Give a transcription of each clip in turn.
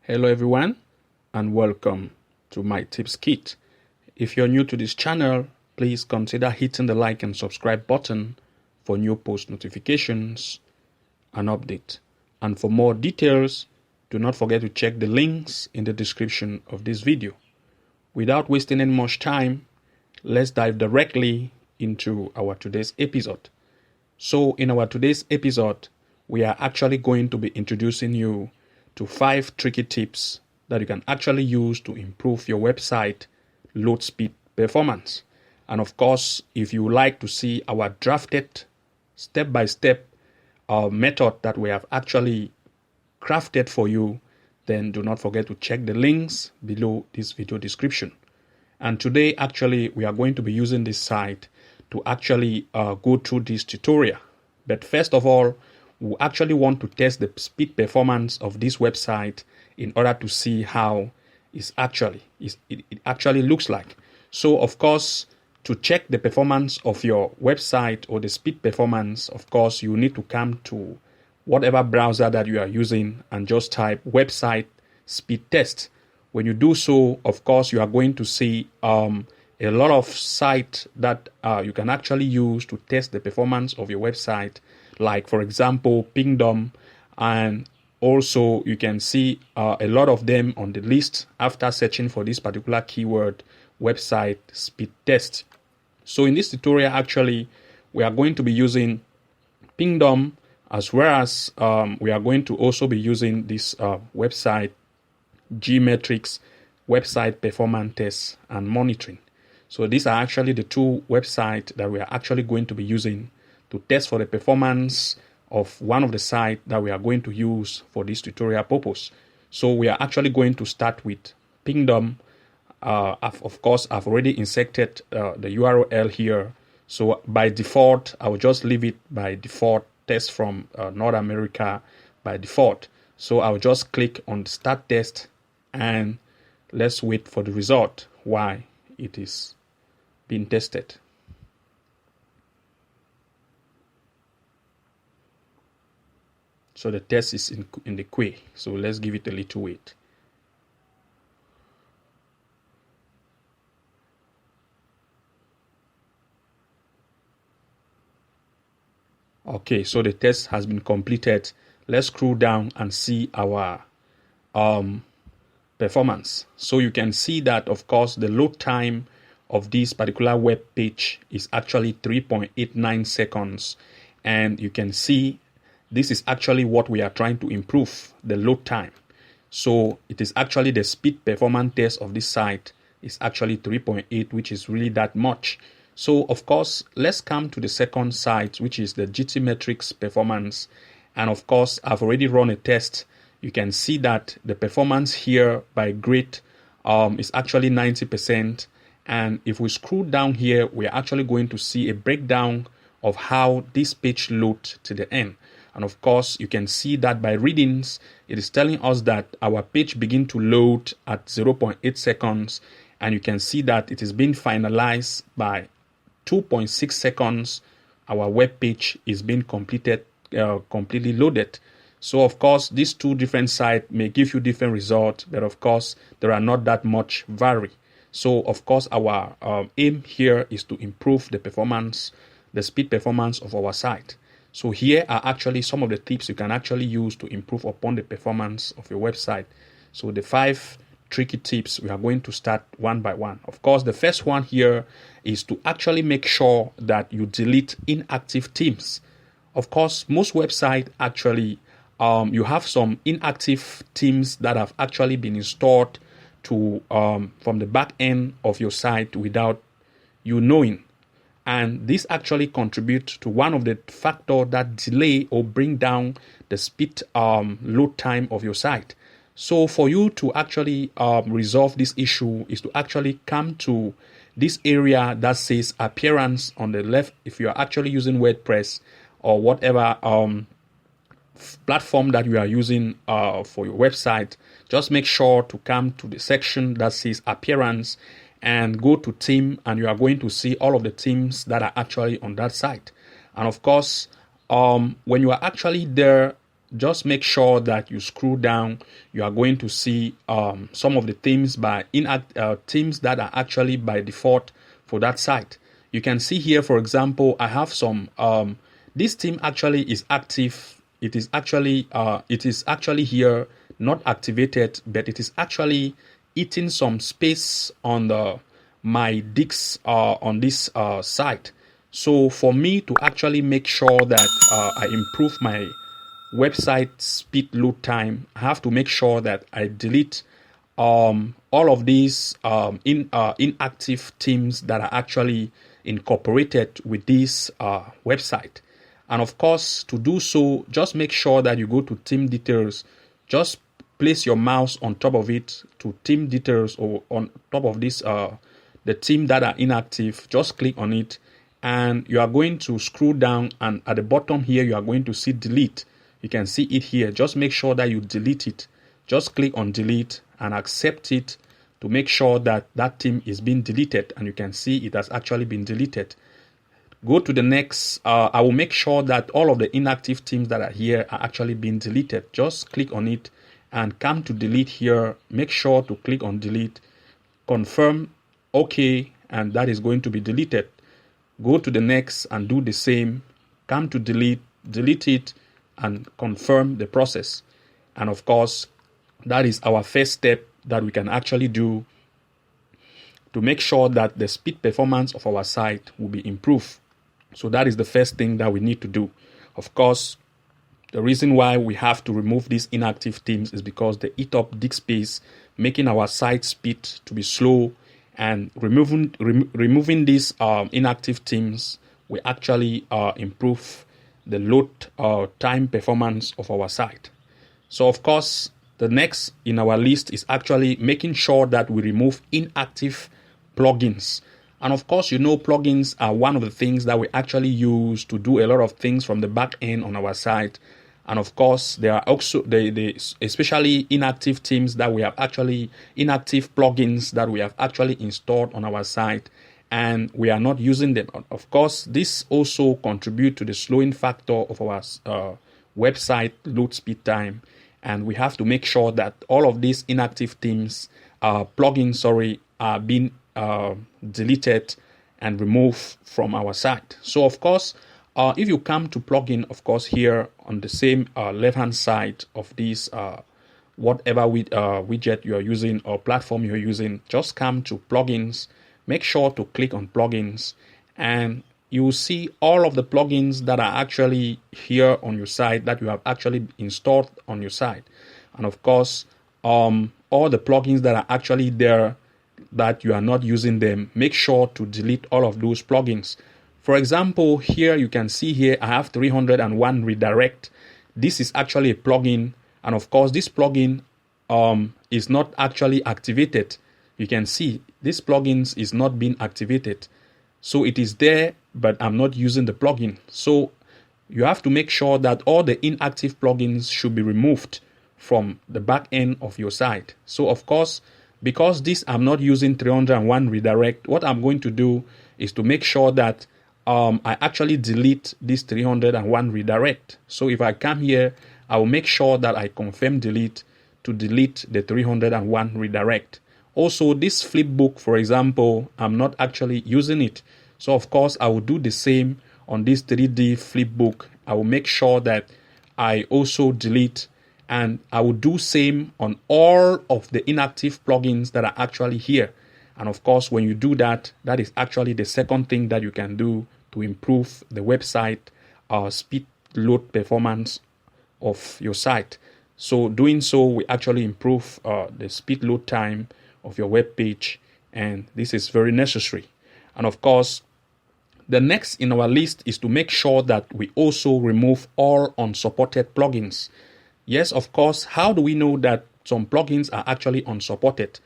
Hello everyone and welcome to my tips kit. If you're new to this channel, please consider hitting the like and subscribe button for new post notifications and updates. And for more details, do not forget to check the links in the description of this video. Without wasting any much time, let's dive directly into our today's episode. So in our today's episode, we are actually going to be introducing you to 5 tricky tips that you can actually use to improve your website load speed performance. And of course, if you would like to see our drafted step-by-step method that we have actually crafted for you, then do not forget to check the links below this video description. And today, actually, we are going to be using this site to actually go through this tutorial. But first of all, we actually want to test the speed performance of this website in order to see how it actually looks like. So, of course, to check the performance of your website or the speed performance, of course, you need to come to whatever browser that you are using and just type website speed test. When you do so, of course, you are going to see a lot of sites that you can actually use to test the performance of your website, like, for example, Pingdom, and also you can see a lot of them on the list after searching for this particular keyword, website speed test. So in this tutorial, actually, we are going to be using Pingdom, as well as we are going to also be using this website Gmetrics website performance test and monitoring. So these are actually the 2 websites that we are actually going to be using to test for the performance of one of the sites that we are going to use for this tutorial purpose. So we are actually going to start with Pingdom. Of course, I've already inserted the URL here. So by default, I will just leave it by default test from North America by default. So I'll just click on start test and let's wait for the result while it is being tested. So the test is in the queue. So let's give it a little wait. Okay, so the test has been completed. Let's scroll down and see our performance. So you can see that, of course, the load time of this particular web page is actually 3.89 seconds. And you can see this is actually what we are trying to improve, the load time. So it is actually the speed performance test of this site is actually 3.8, which is really that much. So, of course, let's come to the second site, which is the Gmetrics performance. And of course, I've already run a test. You can see that the performance here by grade is actually 90%. And if we scroll down here, we're actually going to see a breakdown of how this page loads to the end. And of course, you can see that by readings, it is telling us that our page begin to load at 0.8 seconds. And you can see that it is being finalized by 2.6 seconds. Our web page is being completely loaded. So, of course, these 2 different sites may give you different results, but of course, there are not that much vary. So, of course, our aim here is to improve the performance, the speed performance of our site. So here are actually some of the tips you can actually use to improve upon the performance of your website. So the 5 tricky tips, we are going to start one by one. Of course, the first one here is to actually make sure that you delete inactive themes. Of course, most websites actually, you have some inactive themes that have actually been installed to from the back end of your site without you knowing. And this actually contributes to one of the factors that delay or bring down the speed load time of your site. So for you to actually resolve this issue is to actually come to this area that says appearance on the left. If you are actually using WordPress or whatever platform that you are using for your website, just make sure to come to the section that says appearance and go to theme, and you are going to see all of the themes that are actually on that site. And of course, when you are actually there, just make sure that you scroll down. You are going to see some of the themes themes that are actually by default for that site. You can see here, for example, I have some. This theme actually is active. It is actually here, not activated, but it is actually eating some space on my disks on this site. So for me to actually make sure that I improve my website speed load time, I have to make sure that I delete all of these inactive themes that are actually incorporated with this website. And of course, to do so, just make sure that you go to theme details. Just place your mouse on top of it to theme details, or on top of this the theme that are inactive. Just click on it, and you are going to scroll down, and at the bottom here you are going to see delete. You can see it here. Just make sure that you delete it. Just click on delete and accept it to make sure that that theme is being deleted, and you can see it has actually been deleted. Go to the next. I will make sure that all of the inactive themes that are here are actually being deleted. Just click on it and come to delete here. Make sure to click on delete, confirm OK, and that is going to be deleted. Go to the next and do the same. Come to delete it, and confirm the process. And of course, that is our first step that we can actually do to make sure that the speed performance of our site will be improved. So that is the first thing that we need to do. Of course, the reason why we have to remove these inactive themes is because they eat up disk space, making our site speed to be slow. And removing these inactive themes will actually improve the load time performance of our site. So of course, the next in our list is actually making sure that we remove inactive plugins. And of course, plugins are one of the things that we actually use to do a lot of things from the back end on our site. And of course, there are also especially inactive themes that we have actually, inactive plugins that we have actually installed on our site, and we are not using them. Of course, this also contributes to the slowing factor of our website load speed time. And we have to make sure that all of these inactive themes, plugins, are being deleted and removed from our site. So of course, if you come to plugin, of course, here on the same left-hand side of this whatever widget you are using or platform you are using, just come to plugins. Make sure to click on plugins, and you will see all of the plugins that are actually here on your site that you have actually installed on your site. And of course, all the plugins that are actually there that you are not using them, make sure to delete all of those plugins. For example, here you can see here I have 301 redirect. This is actually a plugin, and of course this plugin is not actually activated. You can see this plugin is not being activated. So it is there, but I'm not using the plugin. So you have to make sure that all the inactive plugins should be removed from the back end of your site. So of course, because this I'm not using 301 redirect, what I'm going to do is to make sure that I actually delete this 301 redirect. So if I come here, I will make sure that I confirm delete to delete the 301 redirect. Also, this flipbook, for example, I'm not actually using it. So of course, I will do the same on this 3D flipbook. I will make sure that I also delete, and I will do same on all of the inactive plugins that are actually here. And of course, when you do that, that is actually the second thing that you can do to improve the website speed load performance of your site. So doing so will actually improve the speed load time of your web page, and this is very necessary. And of course, the next in our list is to make sure that we also remove all unsupported plugins. Yes, of course, how do we know that some plugins are actually unsupported?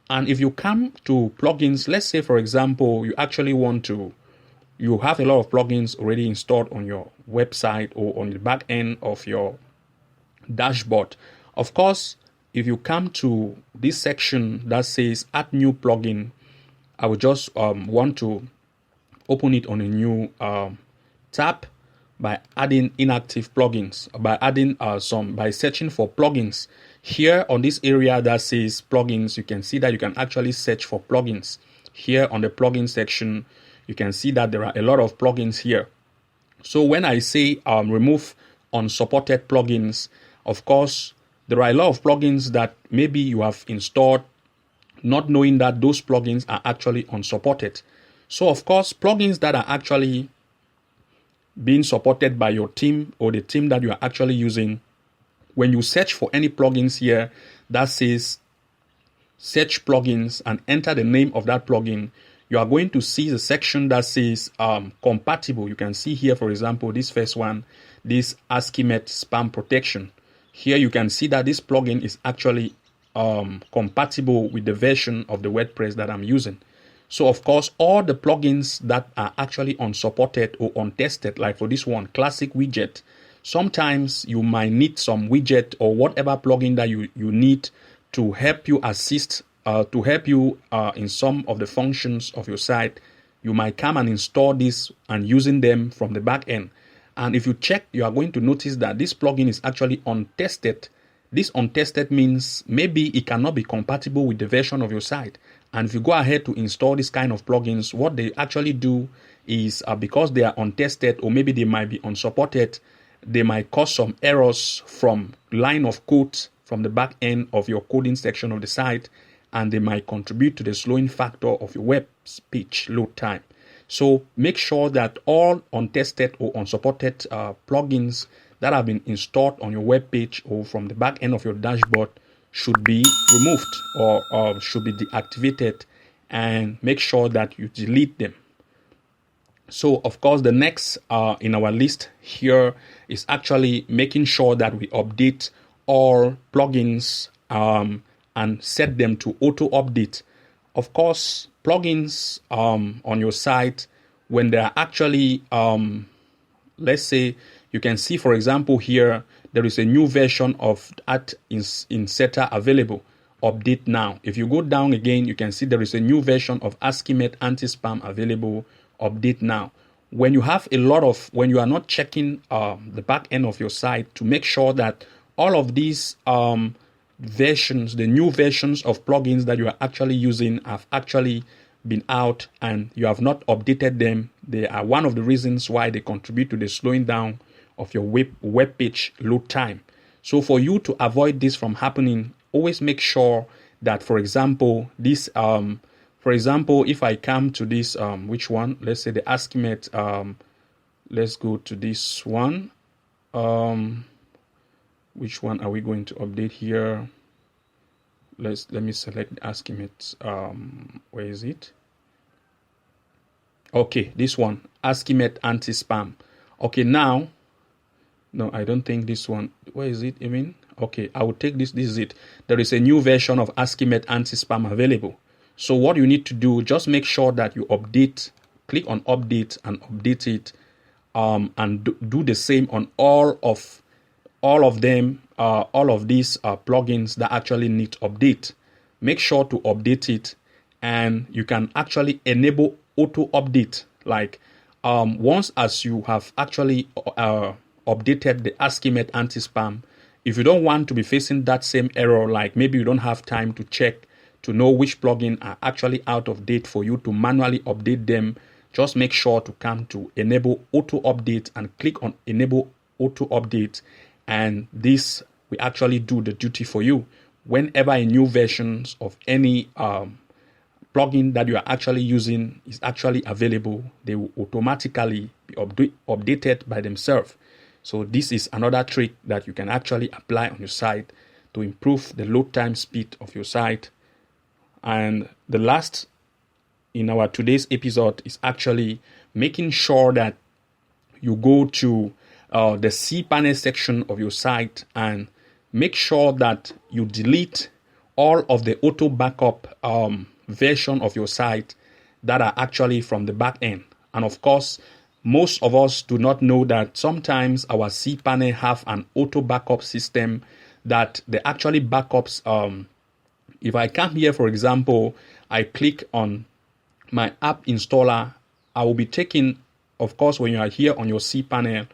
And if you come to plugins, let's say, for example, you actually you have a lot of plugins already installed on your website or on the back end of your dashboard. Of course, if you come to this section that says add new plugin, I would just want to open it on a new tab. by adding inactive plugins, by searching for plugins. Here on this area that says plugins, you can see that you can actually search for plugins. Here on the plugin section, you can see that there are a lot of plugins here. So when I say remove unsupported plugins, of course, there are a lot of plugins that maybe you have installed not knowing that those plugins are actually unsupported. So of course, plugins that are actually being supported by your team or the team that you are actually using, when you search for any plugins here that says search plugins and enter the name of that plugin, you are going to see the section that says compatible. You can see here, for example, this first one, this Askimet spam protection. Here you can see that this plugin is actually compatible with the version of the WordPress that I'm using. So of course, all the plugins that are actually unsupported or untested, like for this one, classic widget, sometimes you might need some widget or whatever plugin that you need to help you assist, to help you in some of the functions of your site. You might come and install this and using them from the back end. And if you check, you are going to notice that this plugin is actually untested. This untested means maybe it cannot be compatible with the version of your site. And if you go ahead to install this kind of plugins, what they actually do is because they are untested or maybe they might be unsupported, they might cause some errors from line of code from the back end of your coding section of the site, and they might contribute to the slowing factor of your web page load time. So make sure that all untested or unsupported plugins that have been installed on your web page or from the back end of your dashboard should be removed or should be deactivated, and make sure that you delete them. So of course, the next in our list here is actually making sure that we update all plugins and set them to auto update. Of course, plugins on your site, when they are actually let's say you can see, for example, here there is a new version of Inserter available. Update now. If you go down again, you can see there is a new version of Askimet anti-spam available. Update now. When you have when you are not checking the back end of your site to make sure that all of these versions, the new versions of plugins that you are actually using have actually been out and you have not updated them, they are one of the reasons why they contribute to the slowing down of your web page load time. So for you to avoid this from happening, always make sure that, for example, this if I come to this which one, let's say the Askimet, let's go to this one. Which one are we going to update here? Let me select Askimet. Where is it? Okay, this one, Askimet anti-spam. Okay, now, no, I don't think this one. Where is it even? Okay, I will take this. This is it. There is a new version of Askimet anti-spam available. So what you need to do, just make sure that you update, click on update and update it, and do the same on all of them, all of these plugins that actually need update. Make sure to update it, and you can actually enable auto update. Like once as you have actually updated the Askimet anti-spam, if you don't want to be facing that same error, like maybe you don't have time to check to know which plugin are actually out of date for you to manually update them, just make sure to come to enable auto update and click on enable auto update, and this will actually do the duty for you. Whenever a new versions of any plugin that you are actually using is actually available, they will automatically be updated by themselves. So this is another trick that you can actually apply on your site to improve the load time speed of your site. And the last in our today's episode is actually making sure that you go to the cPanel section of your site and make sure that you delete all of the auto backup version of your site that are actually from the back end. And of course, most of us do not know that sometimes our cPanel have an auto backup system that they actually backups. If I come here, for example, I click on my app installer, I will be taking, of course, when you are here on your cPanel,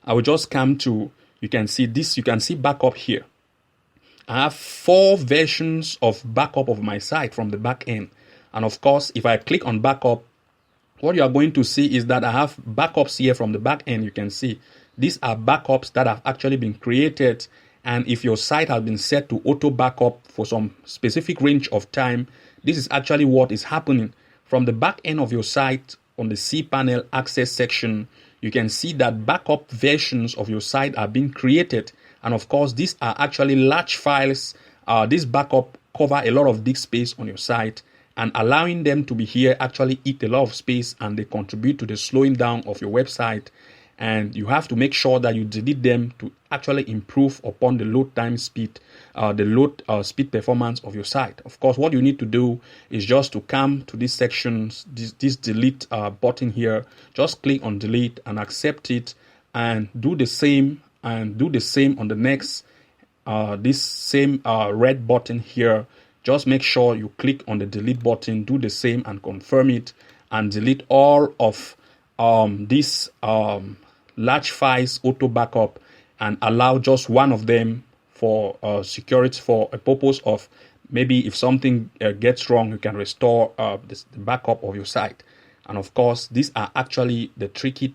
I will just come to, you can see this, you can see backup here. I have 4 versions of backup of my site from the back end. And of course, if I click on backup, what you are going to see is that I have backups here from the back end. You can see these are backups that have actually been created. And if your site has been set to auto backup for some specific range of time, this is actually what is happening. From the back end of your site on the cPanel access section, you can see that backup versions of your site are being created. And of course, these are actually large files. This backup cover a lot of disk space on your site, and allowing them to be here actually eat a lot of space, and they contribute to the slowing down of your website. And you have to make sure that you delete them to actually improve upon the load time speed, speed performance of your site. Of course, what you need to do is just to come to these sections, this delete button here. Just click on delete and accept it, and do the same. And do the same on the next, this same red button here. Just make sure you click on the delete button, do the same and confirm it, and delete all of these large files auto backup, and allow just one of them for security, for a purpose of maybe if something gets wrong, you can restore the backup of your site. And of course, these are actually the tricky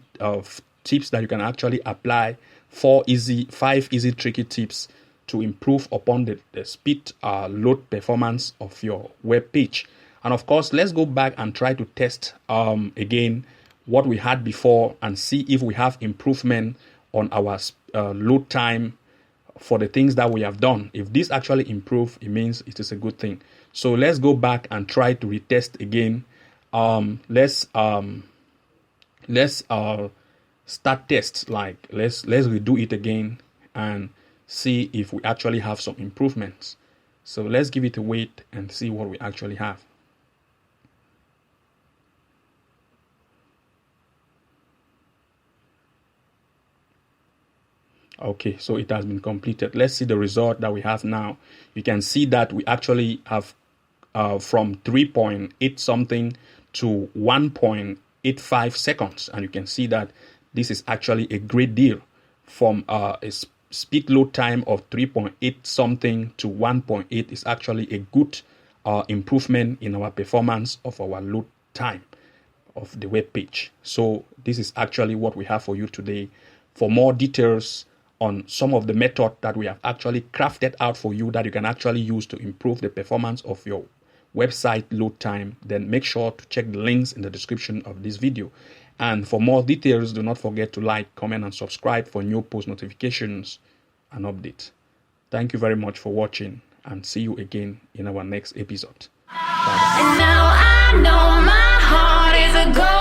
tips that you can actually apply. 5 easy tricky tips to improve upon the speed load performance of your web page. And of course, let's go back and try to test again what we had before and see if we have improvement on our load time for the things that we have done. If this actually improve, it means it is a good thing. So let's go back and try to retest again. Let's start test, like let's redo it again and see if we actually have some improvements. So let's give it a wait and see what we actually have. Okay, so it has been completed. Let's see the result that we have now. You can see that we actually have from 3.8 something to 1.85 seconds, and you can see that this is actually a great deal. From a speed load time of 3.8 something to 1.8 is actually a good improvement in our performance of our load time of the web page. So this is actually what we have for you today. For more details on some of the method that we have actually crafted out for you that you can actually use to improve the performance of your website load time, then make sure to check the links in the description of this video. And for more details, do not forget to like, comment, and subscribe for new post notifications and updates. Thank you very much for watching, and see you again in our next episode. Bye. And now I know my heart is a gold.